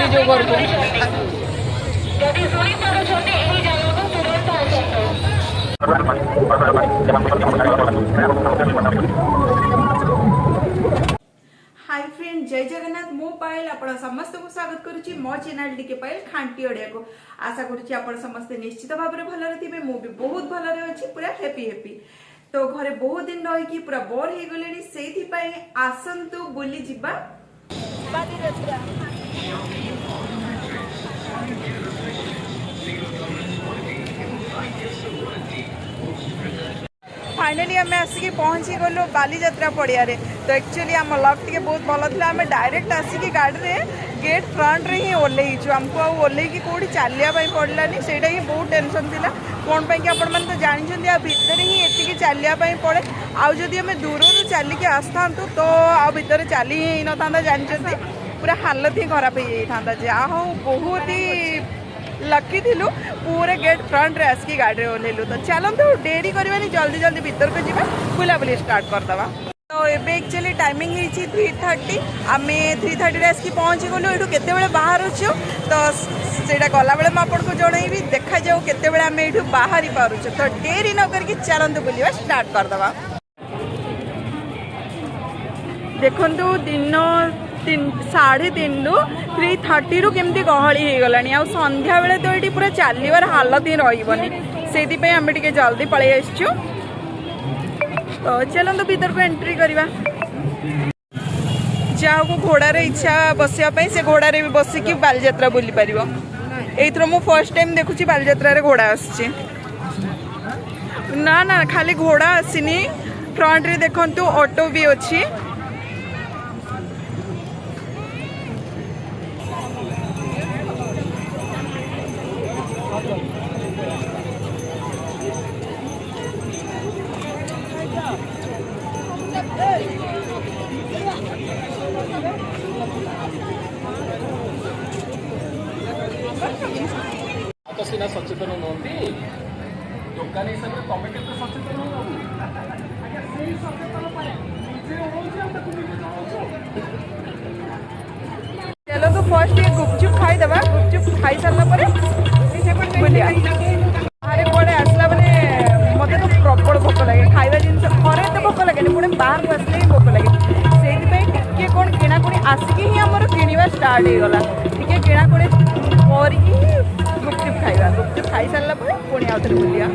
गली जो घर को हाय फ्रेंड जय जगन्नाथ मो पायल आपण समस्त को स्वागत करुच्ची मो चैनल डी के पायल खांटी ओडिया को आशा करुच्ची आपण समस्त निश्चित भाव में भल थे मु भी बहुत भल अच्छी पूरा हैप्पी हैप्पी तो घरे बहुत दिन रही पूरा बोर हो गले से आसतु बुली जिबा फाइनली आम आसिक पहुँची गलु बालीजात्रा पड़िया तो एक्चुअली आम लक टे बहुत भल था आम डायरेक्ट आसिक गाड़ी में गेट फ्रंट रे ही ओल्लैचु आमको ओल्लैकी कौटी चलियापाई पड़लानी से ही बहुत टेंशन था कौन कि आपण मैंने तो जानते आ भितर ही एतिकी चलियापाई पड़े आउ जदि आम दूर चलिकी आसता तो आ भितर चली ही न था जानते पूरा हालत ही खराब हो जा हो बहुत ही लकी थिलु पूरे गेट फ्रंट रे आसिक गाड़ी ओल्लैलु तो चलते डेरी करवानी जल्दी जल्दी भीतर को जी बुलाबुली स्टार्ट करदे तो ये एक्चुअली टाइमिंग है 3:30 आम 3:30 आसिक पहुँची गलु ये केते बाहर तो सेटा गला बेले मुझे जनइबी देखा जाऊ केते आम ये बाहरी पारुछ तो डेरी न करके चलते बुलवा स्टार्ट करदे देखु दिन 3:30 रु 3:30 रु केमती गहली हो गलानी आ संध्या बेले तो ये पूरा चलवर हालत ही रही से आम टे जल्दी पलि आसचु तो चलते भीतर को एंट्री करवा जहाँ को घोड़ार इच्छा बसापी से घोड़ार भी बसिकी बालीजात्रा बुली पार एथर मु फर्स्ट टाइम देखुची बालीजात्रा घोड़ा आसची ना ना खाली घोड़ा आसनी फ्रंट रे देखंतु ऑटो भी अच्छी सीना सचेतन नुहति दुकान हिसाब से कमिटी तो सचेतन चलो तो फर्स्ट ये गुपचुप खाईदे गुपचुप खाई सारा बुलिया बाहर कड़े आसला मैंने मत तो प्रबल भोक लगे खाଇବା जिन घरे तो भोक लगे पुणे बाहर को आसले भोक लगे से कौन किणाकुणी आसिकी ही आमर किणवा स्टार्ट हो गला टे किणाकुणी गुपचुप खाଇବା गुपचुप खाई सारा पुणी आउ थे बुलिया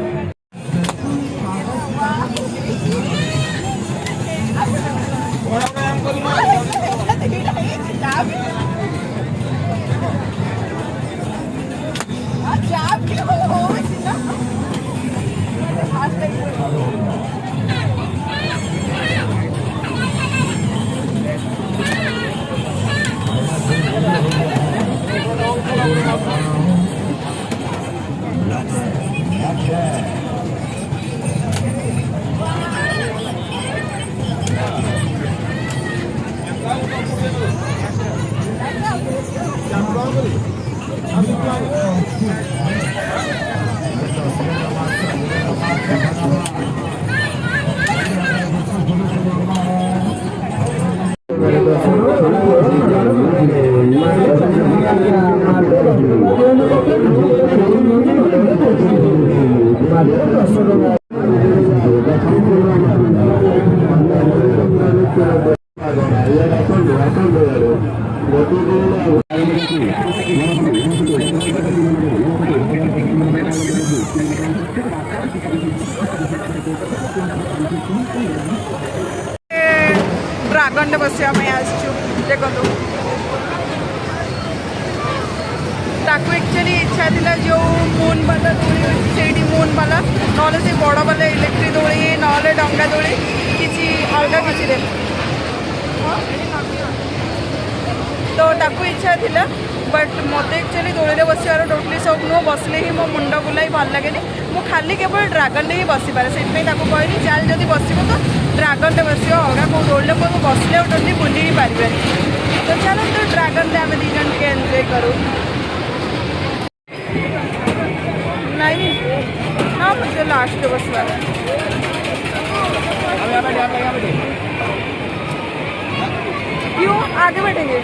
ड्रागन टे बस आसचु देखो ताकू एक्चुअली इच्छा थी जो मून वाला दोली से मून वाला ना से बड़ वाला इलेक्ट्रिक दोली ना डंगा दोली किसी अलग किसी तो ताकू इच्छा थी बट मत एक्चुअली दोली बसार टोटली सब नुह बसले ही मो मुंड बुलाई भल लगे मु खाली केवल ड्रागन ही बसी पारे से कहली चल जब बसबो तो ड्रागन बस अलग कौ दोली को बसले टोटली बुली ही पारे तो चलो तो ड्रागन आम दी जन टे एंजॉय करूँ नहीं हाँ मुझे लास्ट बस क्यों आगे बैठेंगे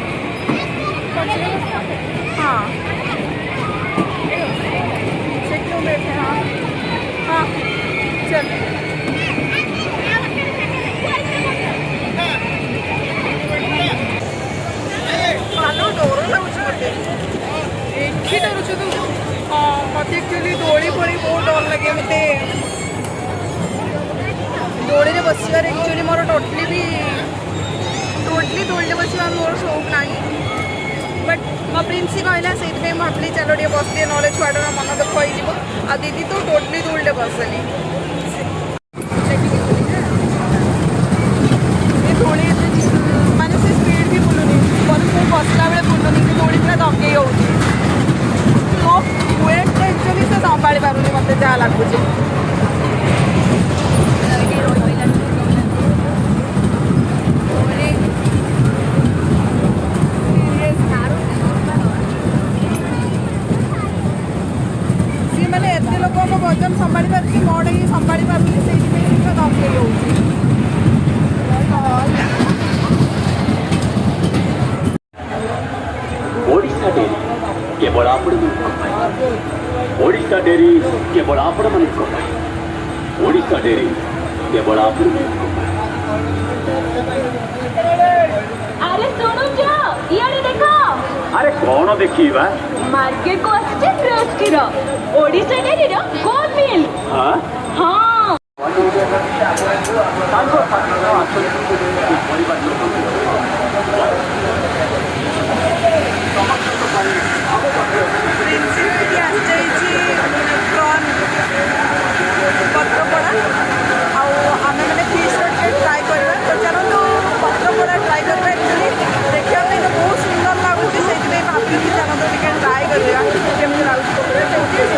हाँ से क्यों बैठे? हाँ हाँ चल भालो डर लगुच मत एठी डरुच तू? हाँ मत एक्चुअली दोड़ी फोड़ी बहुत डर लगे मत दोड़ी बसबार एक्चुअली मोर टोटली भी दोड़ी बसवा मोर शौक ना बट मो प्रिंसी कहला से भावी चलो टे बस दिए ना छुआटार मन दुख हो आ दीदी तो टोटली दोड़ी बसनी दोड़ी माने से स्पीड भी बुलूनी मुझे बसला बेले बुलूनी कि दोड़ी पूरा दंगे हो वेट तो एक्चुअली से संभाली पारूनी मत जहाँ लगुच वजन संभाली पार्टी मोड़ ही संभाली पार्टी से दंगे हो ओडिशा डेरी केवल आपण ओडिशा डेरी केवल आपण ओडिशा डेरी केवल आपण अरे सुनो जाओ इयाडे देखो अरे कौन देखिबा मार्केट को आछे फ्रेश कीरो ओडिशा डेरी रो गोल्ड मिल्क हां हां प्रॉन पत्रपड़ा आम मैंने फिश ट्राए करवा तो चलो पत्रपड़ा ट्राए करवा एक्चुअली देखा तो बहुत सुंदर लगुच से भावी चलो टे ट्राए करवा केमती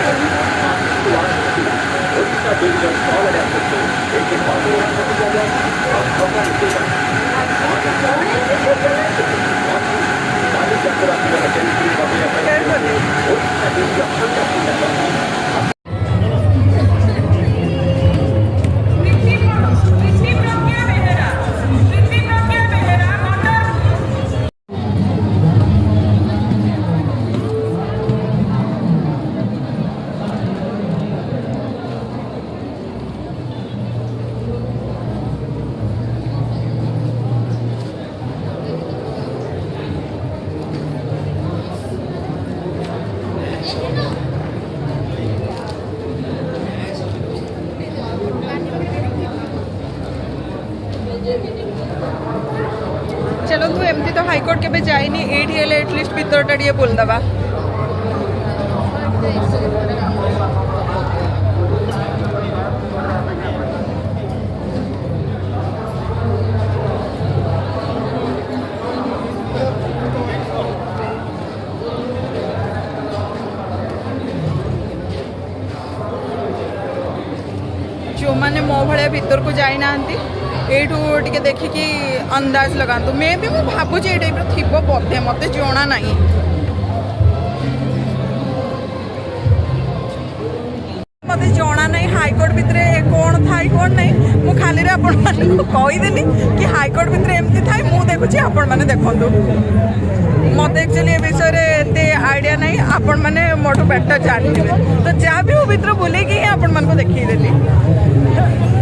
चलो तू एमती तो हाईकोर्ट के जाइनी एटी एटलिस्ट भितरटा टे बोलदबा जो मैंने मो भाया भीतर को जाई ना एठू टे देखिकी अंदाज लगातु मे भी मुझे भावुँ ये टाइप थी बोधे मत जना ना मत जना ना हाईकोर्ट भितर कौन थाई कौन ना मुझे खाली आपदेली कि हाईकोर्ट भितर एमती थाई मुझे देखुची आपण मैंने देखु मत एक्चुअली ए विषय एत आइडिया ना आपण मैंने मोटू बेटर जानते तो जहाँ भी वो भितर बुले कि आपण मन को देखी देली